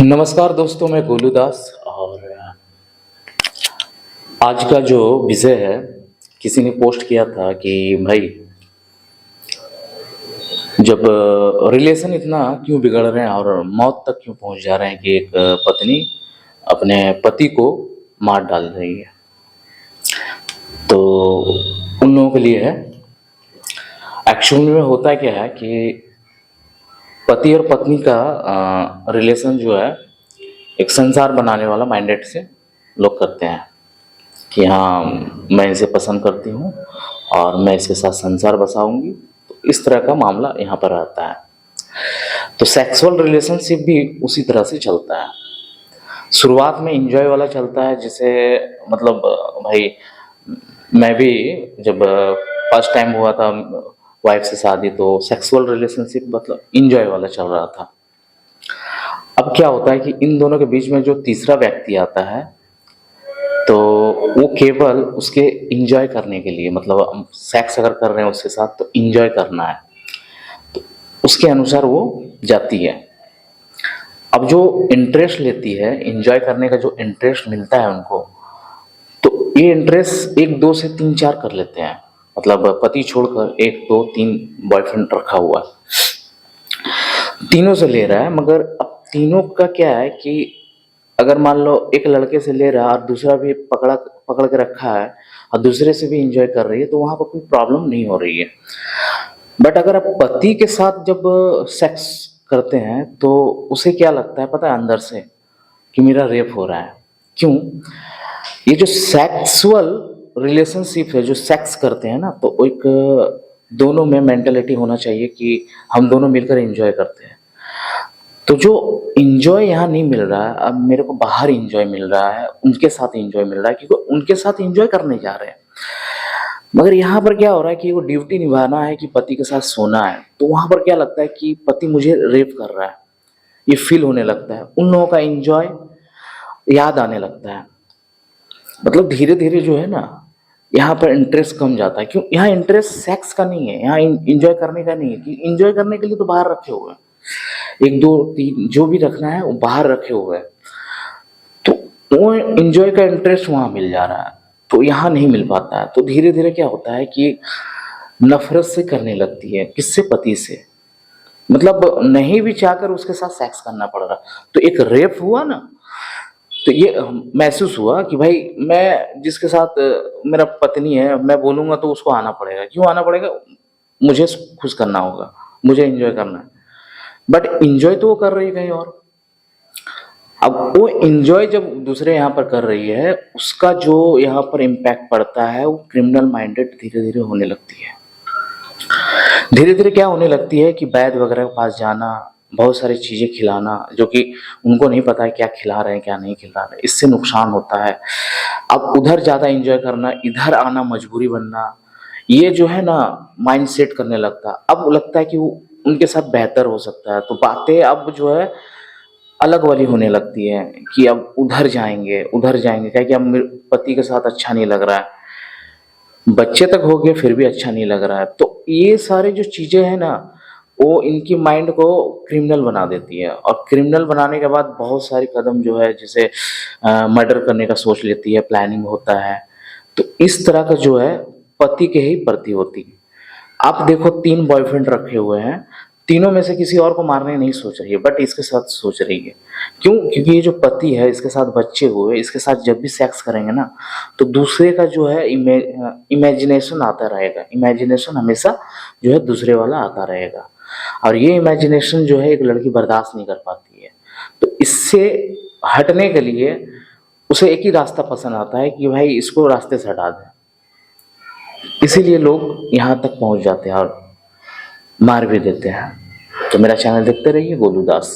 नमस्कार दोस्तों, मैं गोलू दास। और आज का जो विषय है, किसी ने पोस्ट किया था कि भाई जब रिलेशन इतना क्यों बिगड़ रहे हैं और मौत तक क्यों पहुंच जा रहे हैं कि एक पत्नी अपने पति को मार डाल रही है। तो उन लोगों के लिए है, एक्चुअल में होता क्या है कि पति और पत्नी का रिलेशन जो है एक संसार बनाने वाला माइंडसेट से लोग करते हैं कि हाँ, मैं इसे पसंद करती हूँ और मैं इसके साथ संसार बसाऊंगी। तो इस तरह का मामला यहाँ पर रहता है। तो सेक्सुअल रिलेशनशिप भी उसी तरह से चलता है। शुरुआत में इंजॉय वाला चलता है, जैसे मतलब भाई मैं भी जब फर्स्ट टाइम हुआ था वाइफ से शादी, तो सेक्सुअल रिलेशनशिप मतलब इंजॉय वाला चल रहा था। अब क्या होता है कि इन दोनों के बीच में जो तीसरा व्यक्ति आता है, तो वो केवल उसके इंजॉय करने के लिए, मतलब सेक्स अगर कर रहे हैं उसके साथ तो इंजॉय करना है, तो उसके अनुसार वो जाती है। अब जो इंटरेस्ट लेती है, इंजॉय करने का जो इंटरेस्ट मिलता है उनको, तो ये इंटरेस्ट 1 2 से 3 4 कर लेते हैं। मतलब पति छोड़कर 1 2 3 बॉयफ्रेंड रखा हुआ है, तीनों से ले रहा है। मगर अब तीनों का क्या है कि अगर मान लो एक लड़के से ले रहा है और दूसरा भी पकड़ के रखा है और दूसरे से भी इंजॉय कर रही है, तो वहां पर कोई प्रॉब्लम नहीं हो रही है। बट अगर आप पति के साथ जब सेक्स करते हैं तो उसे क्या लगता है पता है अंदर से, कि मेरा रेप हो रहा है। क्यों? ये जो सेक्सुअल रिलेशनशिप है, जो सेक्स करते हैं ना, तो एक दोनों में मेंटेलिटी होना चाहिए कि हम दोनों मिलकर एंजॉय करते हैं। तो जो इंजॉय यहाँ नहीं मिल रहा है, अब मेरे को बाहर इंजॉय मिल रहा है, उनके साथ इंजॉय मिल रहा है, क्योंकि उनके साथ इंजॉय करने जा रहे हैं। मगर यहाँ पर क्या हो रहा है कि वो ड्यूटी निभाना है कि पति के साथ सोना है, तो वहां पर क्या लगता है कि पति मुझे रेप कर रहा है, ये फील होने लगता है। उन लोगों का इंजॉय याद आने लगता है। मतलब धीरे धीरे जो है ना, यहाँ पर इंटरेस्ट कम जाता है। क्यों? यहाँ इंटरेस्ट सेक्स का नहीं है, यहाँ इंजॉय करने का नहीं है। कि इंजॉय करने के लिए तो बाहर रखे हुए हैं, 1 2 3 जो भी रखना है वो बाहर रखे हुए हैं, तो वो इंजॉय का इंटरेस्ट वहां मिल जा रहा है, तो यहाँ नहीं मिल पाता है। तो धीरे धीरे क्या होता है कि नफरत से करने लगती है। किससे? पति से। मतलब नहीं भी चाहकर उसके साथ सेक्स करना पड़ रहा, तो एक रेप हुआ ना। तो ये महसूस हुआ कि भाई मैं जिसके साथ मेरा पत्नी है, मैं बोलूंगा तो उसको आना पड़ेगा। क्यों आना पड़ेगा? मुझे खुश करना होगा, मुझे एंजॉय करना है। बट एंजॉय तो वो कर रही है कहीं और। अब वो एंजॉय जब दूसरे यहाँ पर कर रही है, उसका जो यहाँ पर इम्पैक्ट पड़ता है, वो क्रिमिनल माइंडेड धीरे धीरे होने लगती है। धीरे धीरे क्या होने लगती है कि वैद्य वगैरह के पास जाना, बहुत सारी चीजें खिलाना, जो कि उनको नहीं पता है क्या खिला रहे हैं क्या नहीं खिला रहे हैं, इससे नुकसान होता है। अब उधर ज्यादा एंजॉय करना, इधर आना मजबूरी बनना, ये जो है ना माइंड सेट करने लगता है। अब लगता है कि वो उनके साथ बेहतर हो सकता है, तो बातें अब जो है अलग वाली होने लगती है कि अब उधर जाएंगे क्या कि अब मेरे पति के साथ अच्छा नहीं लग रहा है, बच्चे तक हो गए फिर भी अच्छा नहीं लग रहा है। तो ये सारे जो चीजें हैं ना, वो इनकी माइंड को क्रिमिनल बना देती है। और क्रिमिनल बनाने के बाद बहुत सारे कदम जो है, जैसे मर्डर करने का सोच लेती है, प्लानिंग होता है। तो इस तरह का जो है पति के ही प्रति होती है। आप देखो 3 बॉयफ्रेंड रखे हुए हैं, तीनों में से किसी और को मारने नहीं सोच रही है, बट इसके साथ सोच रही है। क्यों? क्योंकि ये जो पति है, इसके साथ बच्चे हुए, इसके साथ जब भी सेक्स करेंगे ना, तो दूसरे का जो है इमेजिनेशन आता रहेगा। इमेजिनेशन हमेशा जो है दूसरे वाला आता रहेगा, और ये इमेजिनेशन जो है एक लड़की बर्दाश्त नहीं कर पाती है। तो इससे हटने के लिए उसे एक ही रास्ता पसंद आता है कि भाई इसको रास्ते से हटा दें। इसीलिए लोग यहाँ तक पहुँच जाते हैं और मार भी देते हैं। तो मेरा चैनल देखते रहिए, गोलू दास।